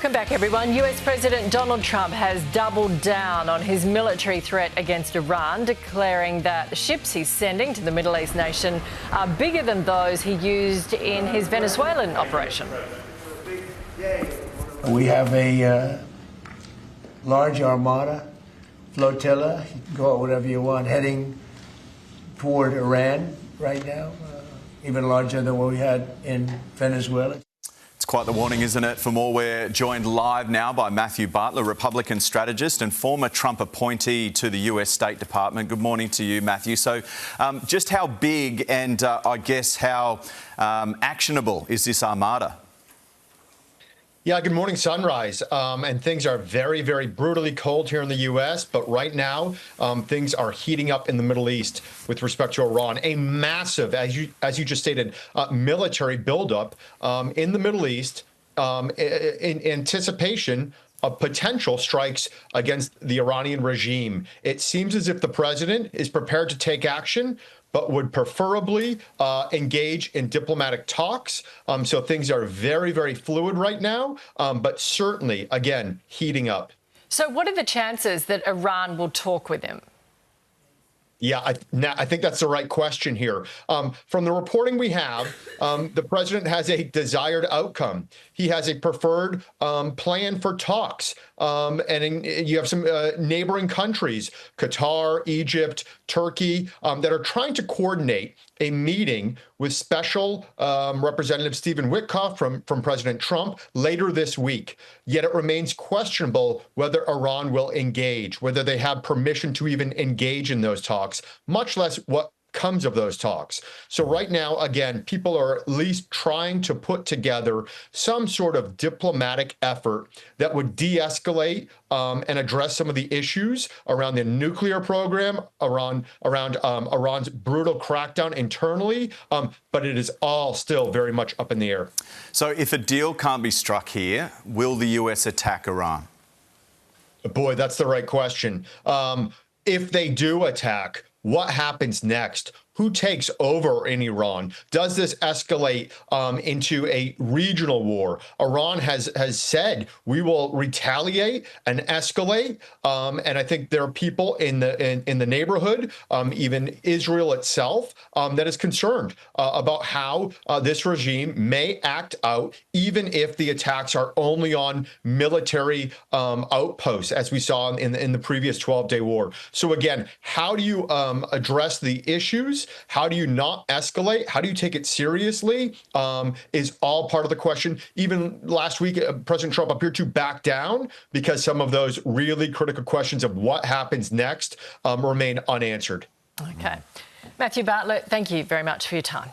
Welcome back, everyone. US President Donald Trump has doubled down on his military threat against Iran, declaring that the ships he's sending to the Middle East nation are bigger than those he used in his Venezuelan operation. We have a large Armada, flotilla, you can call it whatever you want, heading toward Iran right now, even larger than what we had in Venezuela. It's quite the warning, isn't it? For more, we're joined live now by Matthew Bartlett, Republican strategist and former Trump appointee to the US State Department. Good morning to you, Matthew. So just how big and I guess how actionable is this Armada? Yeah, good morning, Sunrise. And things are very, very brutally cold here in the U.S., but right now things are heating up in the Middle East with respect to Iran. A massive, as you just stated, military buildup in the Middle East in anticipation of potential strikes against the Iranian regime. It seems as if the president is prepared to take action, but would preferably engage in diplomatic talks. So things are very, very fluid right now, but certainly, again, heating up. So what are the chances that Iran will talk with him? Yeah, I think that's the right question here. From the reporting we have, the president has a desired outcome. He has a preferred plan for talks. And you have some neighboring countries, Qatar, Egypt, Turkey, that are trying to coordinate a meeting with Special Representative Stephen Witkoff from President Trump later this week. Yet it remains questionable whether Iran will engage, whether they have permission to even engage in those talks, much less what comes of those talks. So right now, again, people are at least trying to put together some sort of diplomatic effort that would de-escalate and address some of the issues around the nuclear program, around Iran's brutal crackdown internally, but it is all still very much up in the air. So if a deal can't be struck here, will the US attack Iran? Boy, that's the right question. If they do attack, what happens next? Who takes over in Iran? Does this escalate into a regional war? Iran has said we will retaliate and escalate, and I think there are people in the neighborhood, even Israel itself, that is concerned about how this regime may act out, even if the attacks are only on military outposts, as we saw in the previous 12-day war. So again, how do you address the issues? How do you not escalate? How do you take it seriously? Is all part of the question. Even last week, President Trump appeared to back down because some of those really critical questions of what happens next remain unanswered. Okay. Matthew Bartlett, thank you very much for your time.